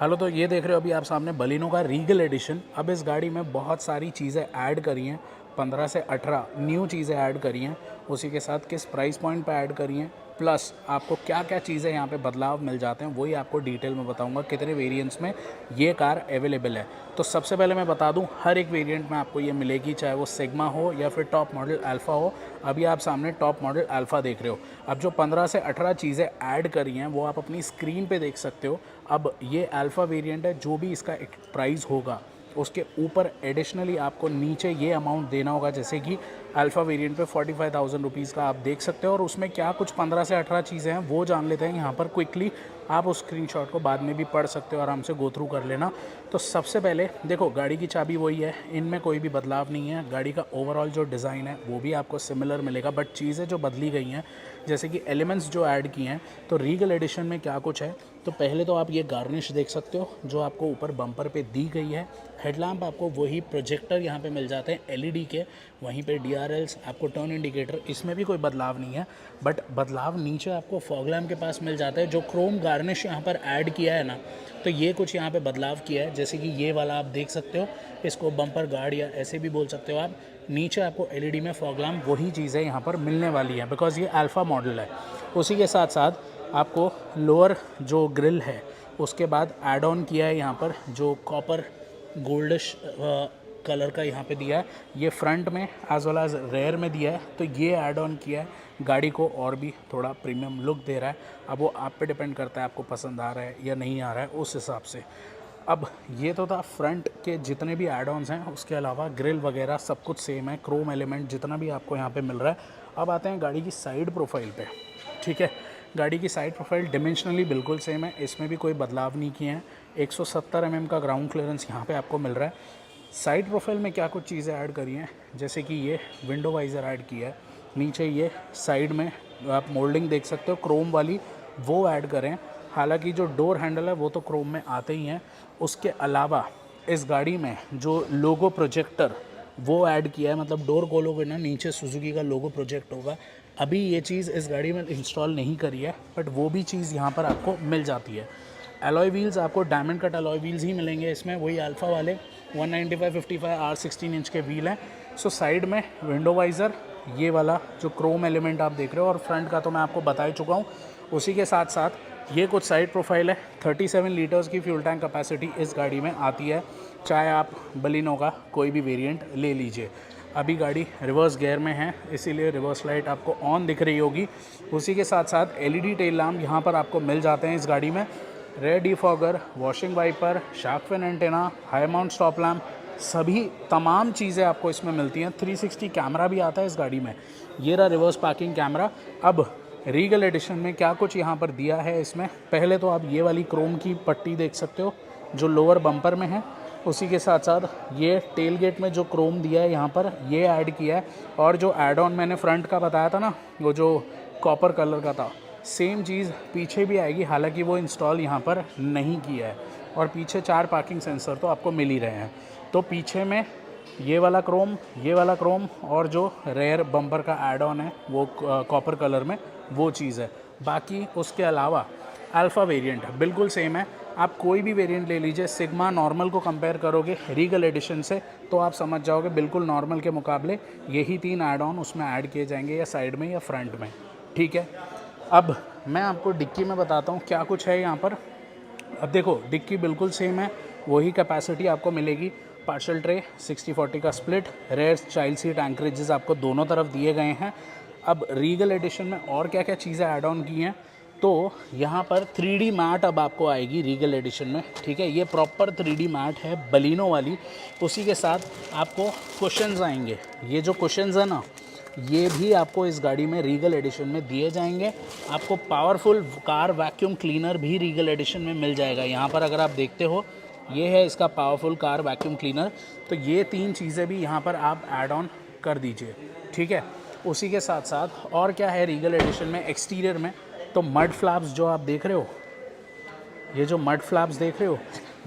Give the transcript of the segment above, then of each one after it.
Hello, तो ये देख रहे हो अभी आप सामने बलिनो का रीगल एडिशन। अब इस गाड़ी में बहुत सारी चीज़ें ऐड करी हैं, 15 से 18 न्यू चीज़ें ऐड करी हैं। उसी के साथ किस प्राइस पॉइंट पे ऐड करी हैं, प्लस आपको क्या क्या चीज़ें यहाँ पे बदलाव मिल जाते हैं, वही आपको डिटेल में बताऊंगा कितने वेरिएंट्स में ये कार अवेलेबल है। तो सबसे पहले मैं बता दूं, हर एक वेरिएंट में आपको ये मिलेगी, चाहे वो सिग्मा हो या फिर टॉप मॉडल अल्फ़ा हो। अभी आप सामने टॉप मॉडल अल्फ़ा देख रहे हो। अब जो 15 से 18 चीज़ें ऐड करी हैं वो आप अपनी स्क्रीन पे देख सकते हो। अब ये अल्फ़ा वेरिएंट है, जो भी इसका एक प्राइस होगा उसके ऊपर एडिशनली आपको नीचे ये अमाउंट देना होगा। जैसे कि अल्फ़ा वेरिएंट पे 45,000 रुपीज़ का आप देख सकते हो, और उसमें क्या कुछ 15 से 18 चीज़ें हैं वो जान लेते हैं यहाँ पर क्विकली। आप उस स्क्रीनशॉट को बाद में भी पढ़ सकते हो, आराम से गो थ्रू कर लेना। तो सबसे पहले देखो, गाड़ी की चाबी वही है, इनमें कोई भी बदलाव नहीं है। गाड़ी का ओवरऑल जो डिज़ाइन है वो भी आपको सिमिलर मिलेगा, बट चीज़ें जो बदली गई हैं, जैसे कि एलिमेंट्स जो ऐड किए हैं। तो रीगल एडिशन में क्या कुछ है, तो पहले तो आप ये गार्निश देख सकते हो जो आपको ऊपर बम्पर पे दी गई है। हेडलैम्प आपको वही प्रोजेक्टर यहाँ पे मिल जाते हैं एलईडी के, वहीं पे डीआरएल्स, आपको टर्न इंडिकेटर, इसमें भी कोई बदलाव नहीं है। बट बदलाव नीचे आपको फॉग लैम्प के पास मिल जाता है। जो क्रोम गार्निश यहाँ पर ऐड किया है ना, तो ये कुछ यहाँ पे बदलाव किया है। जैसे कि ये वाला आप देख सकते हो, इसको बम्पर गार्ड या ऐसे भी बोल सकते हो आप। नीचे आपको एलईडी में फॉग लैम्प वही चीज़ें यहाँ पर मिलने वाली हैं, बिकॉज ये अल्फ़ा मॉडल है। उसी के साथ साथ आपको लोअर जो ग्रिल है उसके बाद ऐड ऑन किया है यहाँ पर, जो कॉपर गोल्डिश कलर का यहाँ पे दिया है। ये फ्रंट में एज वेल एज रेयर में दिया है, तो ये ऐड ऑन किया है, गाड़ी को और भी थोड़ा प्रीमियम लुक दे रहा है। अब वो आप पे डिपेंड करता है आपको पसंद आ रहा है या नहीं आ रहा है, उस हिसाब से। अब ये तो था फ्रंट के जितने भी एड ऑन्स हैं, उसके अलावा ग्रिल वगैरह सब कुछ सेम है, क्रोम एलिमेंट जितना भी आपको यहाँ पे मिल रहा है। अब आते हैं गाड़ी की साइड प्रोफाइल पे। ठीक है, गाड़ी की साइड प्रोफाइल डिमेंशनली बिल्कुल सेम है, इसमें भी कोई बदलाव नहीं किए हैं। 170 mm का ग्राउंड क्लियरेंस यहाँ पे आपको मिल रहा है। साइड प्रोफाइल में क्या कुछ चीज़ें ऐड करी हैं, जैसे कि ये विंडो वाइज़र ऐड किया है। नीचे ये साइड में आप मोल्डिंग देख सकते हो क्रोम वाली, वो ऐड करें। हालांकि जो डोर हैंडल है वो तो क्रोम में आते ही हैं। उसके अलावा इस गाड़ी में जो लोगो प्रोजेक्टर वो ऐड किया है, मतलब डोर खोलोगे ना, नीचे सुजुकी का लोगो प्रोजेक्ट होगा। अभी ये चीज़ इस गाड़ी में इंस्टॉल नहीं करी है, बट वो भी चीज़ यहाँ पर आपको मिल जाती है। एलॉय व्हील्स आपको डायमंड कट एलॉय व्हील्स ही मिलेंगे इसमें, वही अल्फ़ा वाले 195/55 R16 इंच के व्हील हैं। सो साइड में विंडो वाइज़र, ये वाला जो क्रोम एलिमेंट आप देख रहे हो, और फ्रंट का तो मैं आपको बता ही चुका हूँ। उसी के साथ साथ ये कुछ साइड प्रोफाइल है। 37 लीटर्स की फ्यूल टैंक कैपेसिटी इस गाड़ी में आती है, चाहे आप बलिनो का कोई भी वेरिएंट ले लीजिए। अभी गाड़ी रिवर्स गियर में है, इसीलिए रिवर्स लाइट आपको ऑन दिख रही होगी। उसी के साथ साथ एलईडी टेल लैम्प यहाँ पर आपको मिल जाते हैं इस गाड़ी में। Rear defogger, washing wiper, shark fin antenna, high mount stop lamp, सभी तमाम चीज़ें आपको इसमें मिलती हैं। 360 कैमरा भी आता है इस गाड़ी में। ये रहा रिवर्स पार्किंग कैमरा। अब रीगल एडिशन में क्या कुछ यहाँ पर दिया है इसमें, पहले तो आप ये वाली क्रोम की पट्टी देख सकते हो जो लोअर बम्पर में है। उसी के साथ साथ ये टेल गेट में जो क्रोम दिया है यहाँ पर, ये ऐड किया है। और जो एड ऑन मैंने फ्रंट का बताया था ना, वो जो कॉपर कलर का था, सेम चीज़ पीछे भी आएगी, हालांकि वो इंस्टॉल यहाँ पर नहीं किया है। और पीछे 4 पार्किंग सेंसर तो आपको मिल ही रहे हैं। तो पीछे में ये वाला क्रोम, ये वाला क्रोम, और जो रेयर बम्पर का ऐड ऑन है वो कॉपर कलर में, वो चीज़ है। बाकी उसके अलावा अल्फ़ा वेरिएंट बिल्कुल सेम है। आप कोई भी वेरिएंट ले लीजिए, सिग्मा नॉर्मल को कंपेयर करोगे रीगल एडिशन से, तो आप समझ जाओगे बिल्कुल नॉर्मल के मुकाबले यही 3 ऐड ऑन उसमें ऐड किए जाएंगे, या साइड में या फ्रंट में। ठीक है, अब मैं आपको डिक्की में बताता हूँ क्या कुछ है यहाँ पर। अब देखो, डिक्की बिल्कुल सेम है, वही कैपेसिटी आपको मिलेगी। पार्शल ट्रे 60/40 का स्प्लिट, रेयर चाइल्ड सीट एंकरेजेस आपको दोनों तरफ दिए गए हैं। अब रीगल एडिशन में और क्या क्या चीज़ें ऐड ऑन की हैं, तो यहाँ पर 3D मैट अब आपको आएगी रीगल एडिशन में। ठीक है, ये प्रॉपर 3D मैट है बलिनो वाली। उसी के साथ आपको कुशन्स आएंगे, ये जो कुशन्स है ना, ये भी आपको इस गाड़ी में रीगल एडिशन में दिए जाएंगे। आपको पावरफुल कार वैक्यूम क्लीनर भी रीगल एडिशन में मिल जाएगा। यहाँ पर अगर आप देखते हो, ये है इसका पावरफुल कार वैक्यूम क्लीनर। तो ये 3 चीज़ें भी यहाँ पर आप ऐड ऑन कर दीजिए। ठीक है, उसी के साथ साथ और क्या है रीगल एडिशन में एक्सटीरियर में, तो मड फ्लैप्स जो आप देख रहे हो, ये जो मड फ्लैप्स देख रहे हो,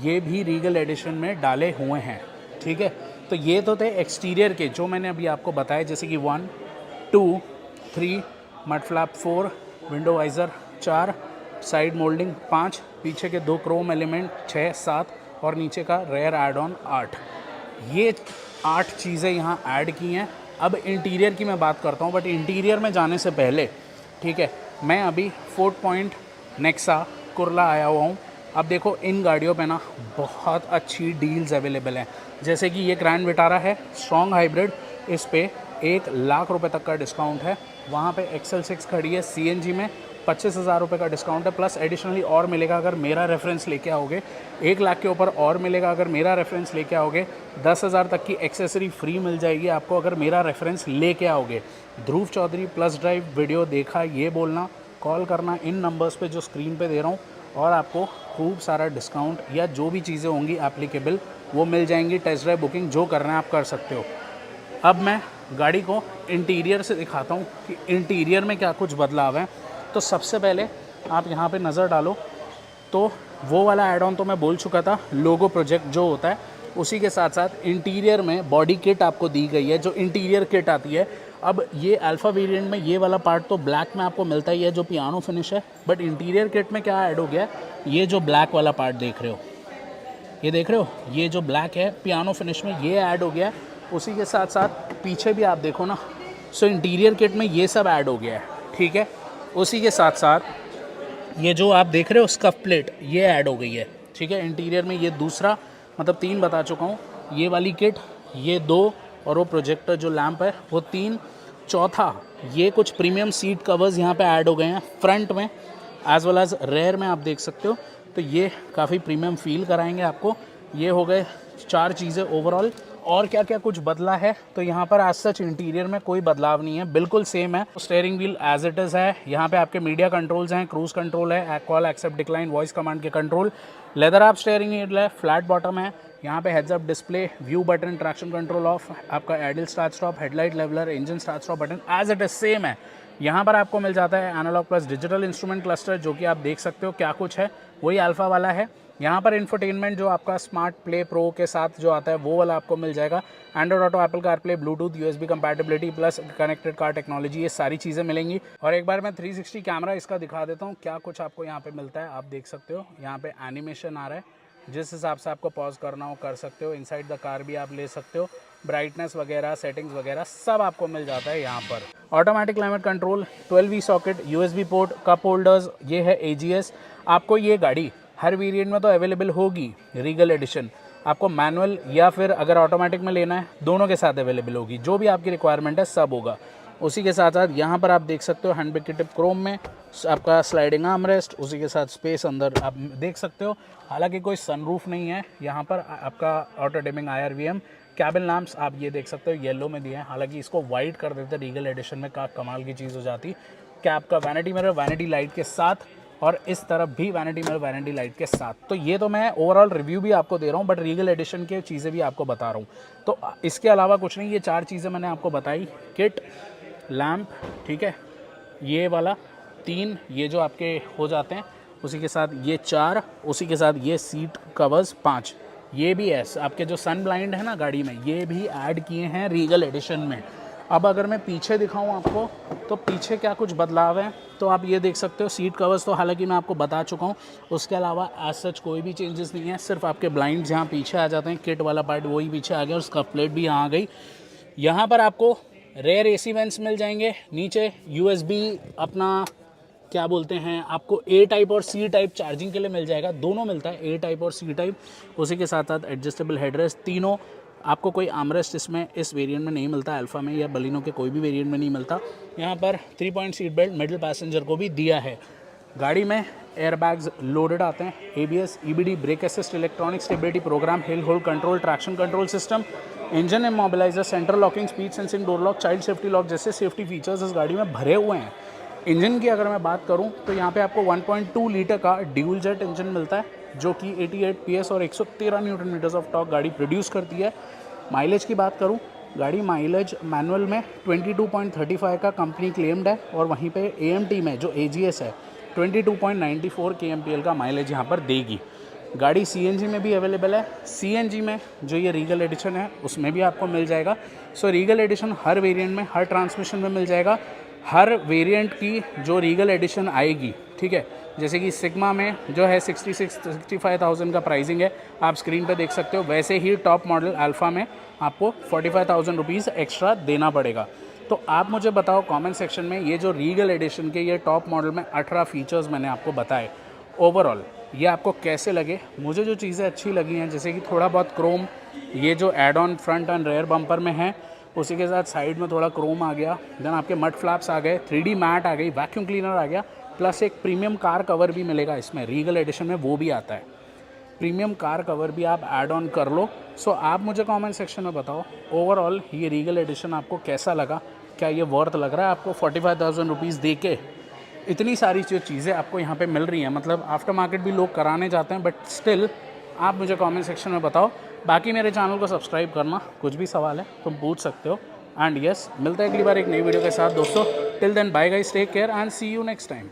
ये भी रीगल एडिशन में डाले हुए हैं। ठीक है, तो ये तो थे एक्सटीरियर के जो मैंने अभी आपको बताया, जैसे कि 1, 2, 3 mud flap, 4 window visor, 4 side moulding 5, पीछे के 2 क्रोम एलिमेंट 6, 7 और नीचे का रेयर एड ऑन 8। ये 8 चीज़ें यहाँ ऐड की हैं। अब इंटीरियर की मैं बात करता हूँ, बट इंटीरियर में जाने से पहले ठीक है, मैं अभी फोर्ट पॉइंट नेक्सा कुर्ला आया हुआ हूँ। अब देखो इन गाड़ियों पे ना बहुत अच्छी डील्स अवेलेबल हैं। जैसे कि ये ग्रैंड विटारा है स्ट्रॉन्ग हाइब्रिड, इस पे 1,00,000 रुपये तक का डिस्काउंट है। वहाँ पे XL6 खड़ी है CNG में, 25,000 रुपये का डिस्काउंट है, प्लस एडिशनली और मिलेगा अगर मेरा रेफरेंस लेके आओगे। 1,00,000 के ऊपर और मिलेगा अगर मेरा रेफरेंस लेके आओगे। 10,000 तक की एक्सेसरी फ्री मिल जाएगी आपको अगर मेरा रेफरेंस लेके आओगे। ध्रुव चौधरी प्लस ड्राइव वीडियो देखा ये बोलना, कॉल करना इन नंबर्स पे जो स्क्रीन पे दे रहा हूँ, और आपको खूब सारा डिस्काउंट या जो भी चीज़ें होंगी एप्लीकेबल वो मिल जाएंगी। टेस्ट ड्राइव बुकिंग जो करना है आप कर सकते हो। अब मैं गाड़ी को इंटीरियर से दिखाता हूँ कि इंटीरियर में क्या कुछ बदलाव है। तो सबसे पहले आप यहाँ पे नज़र डालो तो वो वाला एड ऑन तो मैं बोल चुका था, लोगो प्रोजेक्ट जो होता है, उसी के साथ साथ इंटीरियर में बॉडी किट आपको दी गई है, जो इंटीरियर किट आती है। अब ये अल्फ़ा वेरिएंट में ये वाला पार्ट तो ब्लैक में आपको मिलता ही है जो पियानो फिनिश है, बट इंटीरियर किट में क्या ऐड हो गया है, ये जो ब्लैक वाला पार्ट देख रहे हो, ये देख रहे हो, ये जो ब्लैक है पियानो फिनिश में ये ऐड हो गया है। उसी के साथ साथ पीछे भी आप देखो ना, सो इंटीरियर किट में ये सब ऐड हो गया है, ठीक है। उसी के साथ साथ ये जो आप देख रहे हो स्कफ प्लेट ये ऐड हो गई है, ठीक है। इंटीरियर में ये दूसरा, मतलब 3 बता चुका हूँ, ये वाली किट, ये 2 और वो प्रोजेक्टर जो लैंप है वो 3। चौथा, ये कुछ प्रीमियम सीट कवर्स यहाँ पे ऐड हो गए हैं फ्रंट में एज वेल एज रेयर में, आप देख सकते हो। तो ये काफ़ी प्रीमियम फील कराएंगे आपको। ये हो गए 4 चीज़ें ओवरऑल। और क्या क्या कुछ बदला है, तो यहाँ पर आज सच इंटीरियर में कोई बदलाव नहीं है, बिल्कुल सेम है। Steering wheel as it is है। यहाँ पे आपके मीडिया कंट्रोल्स हैं, क्रूज कंट्रोल है, call accept decline voice command के कंट्रोल, लेदर आप स्टीयरिंग व्हील है, फ्लैट बॉटम है। यहाँ पे heads up display, view button, traction control off, आपका idle start stop, headlight leveller, engine start stop button as it is same है। यहाँ पर आपको मिल जाता है analogue plus digital instrument cluster, जो कि आप देख सकते हो क्या कुछ है, वही अल्फा वाला है। यहाँ पर इंफोटेनमेंट जो आपका स्मार्ट प्ले प्रो के साथ जो आता है वो वाला आपको मिल जाएगा। Android auto, Apple CarPlay, Bluetooth, USB compatibility plus connected car technology, ये सारी चीज़ें मिलेंगी। और एक बार मैं 360 कैमरा इसका दिखा देता हूँ क्या कुछ आपको यहाँ पे मिलता है। आप देख सकते हो यहाँ पे एनिमेशन आ रहा है, जिस हिसाब से आपको पॉज करना हो कर सकते हो। इनसाइड द कार भी आप ले सकते हो, ब्राइटनेस वगैरह, सेटिंग्स वगैरह सब आपको मिल जाता है यहाँ पर। Automatic climate control, 12V socket, USB port, cup holders, ये है AGS। आपको ये गाड़ी हर वेरिएंट में तो अवेलेबल होगी, रीगल एडिशन आपको मैनुअल या फिर अगर ऑटोमेटिक में लेना है दोनों के साथ अवेलेबल होगी, जो भी आपकी रिक्वायरमेंट है सब होगा। उसी के साथ साथ यहाँ पर आप देख सकते हो हैंड ब्रेक की टिप क्रोम में, आपका स्लाइडिंग आर्म रेस्ट, उसी के साथ स्पेस अंदर आप देख सकते हो। हालांकि कोई सनरूफ नहीं है यहाँ पर, आपका auto dimming IRVM, cabin lamps आप ये देख सकते हो येलो में दिए हैं, हालांकि इसको वाइट कर देते रीगल एडिशन में, का कमाल की चीज़ हो जाती। क्या आपका वैनिटी मिरर वैनिटी लाइट के साथ, और इस तरफ भी वैनिटी मिरर वैनिटी लाइट के साथ। तो ये तो मैं ओवरऑल रिव्यू भी आपको दे रहा हूँ, बट रीगल एडिशन के चीज़ें भी आपको बता रहा हूँ। तो इसके अलावा कुछ नहीं, ये 4 चीज़ें मैंने आपको बताई, किट, लैम्प, ठीक है, ये वाला 3, ये जो आपके हो जाते हैं, उसी के साथ ये 4, उसी के साथ ये सीट कवर्स 5, ये भी है आपके जो सन ब्लाइंड है ना गाड़ी में, ये भी ऐड किए हैं रीगल एडिशन में। अब अगर मैं पीछे दिखाऊं आपको, तो पीछे क्या कुछ बदलाव है, तो आप ये देख सकते हो। सीट कवर्स तो हालांकि मैं आपको बता चुका हूँ, उसके अलावा एज सच कोई भी चेंजेस नहीं है, सिर्फ आपके ब्लाइंड्स यहाँ पीछे आ जाते हैं, किट वाला पार्ट वही पीछे आ गया, और स्कफ प्लेट भी यहाँ आ गई। यहाँ पर आपको रेयर AC वेंट्स मिल जाएंगे, नीचे USB अपना क्या बोलते हैं, आपको A टाइप और C टाइप चार्जिंग के लिए मिल जाएगा, दोनों मिलता है, A टाइप और C टाइप। उसी के साथ साथ एडजस्टेबल हेडरेस्ट तीनों। आपको कोई आर्मरेस्ट इसमें इस वेरिएंट में नहीं मिलता, अल्फा में या बलिनो के कोई भी वेरिएंट में नहीं मिलता। यहाँ पर 3 point seat belt middle passenger को भी दिया है। गाड़ी में एयरबैग्स लोडेड आते हैं, ABS, EBD, brake assist, electronic stability program, hill hold control, traction control system, engine immobiliser, central locking, speed sensing, door lock, child safety lock जैसे safety features इस गाड़ी में भरे हुए हैं। इंजन की अगर मैं बात करूं तो यहाँ पे आपको 1.2 लीटर का ड्यूल जेट इंजन मिलता है, जो कि 88 PS और 113 न्यूटन मीटर्स ऑफ टॉर्क गाड़ी प्रोड्यूस करती है। माइलेज की बात करूं, गाड़ी माइलेज मैनुअल में 22.35 का कंपनी क्लेम्ड है, और वहीं पे AMT में जो AGS है 22.94 kmpl का माइलेज यहाँ पर देगी। गाड़ी CNG में भी अवेलेबल है, CNG में जो ये रीगल एडिशन है उसमें भी आपको मिल जाएगा। सो रीगल एडिशन हर वेरिएंट में, हर ट्रांसमिशन में मिल जाएगा। हर वेरिएंट की जो रीगल एडिशन आएगी, ठीक है। जैसे कि सिग्मा में जो है 65,000 का प्राइसिंग है, आप स्क्रीन पे देख सकते हो। वैसे ही टॉप मॉडल अल्फ़ा में आपको 45,000 रुपीज़ एक्स्ट्रा देना पड़ेगा। तो आप मुझे बताओ कमेंट सेक्शन में, ये जो रीगल एडिशन के ये टॉप मॉडल में 18 फीचर्स मैंने आपको बताए, ओवरऑल ये आपको कैसे लगे। मुझे जो चीज़ें अच्छी लगी हैं, जैसे कि थोड़ा बहुत क्रोम, ये जो add on front end rear bumper में है, उसी के साथ साइड में थोड़ा क्रोम आ गया, देन आपके मड फ्लैप्स आ गए, 3D मैट आ गई, वैक्यूम क्लीनर आ गया, प्लस एक प्रीमियम कार कवर भी मिलेगा इसमें, रीगल एडिशन में वो भी आता है। प्रीमियम कार कवर भी आप ऐड ऑन कर लो। सो आप मुझे कमेंट सेक्शन में बताओ ओवरऑल ये रीगल एडिशन आपको कैसा लगा, क्या ये वर्थ लग रहा है आपको 45,000 रुपीज़ दे के। इतनी सारी जो चीज़ें आपको यहाँ पे मिल रही हैं, मतलब आफ्टर मार्केट भी लोग कराने जाते हैं, बट स्टिल आप मुझे कमेंट सेक्शन में बताओ। बाकी मेरे चैनल को सब्सक्राइब करना, कुछ भी सवाल है तुम पूछ सकते हो। एंड यस, मिलते हैं अगली बार एक नई वीडियो के साथ दोस्तों। Till then bye guys, take care and see you next time.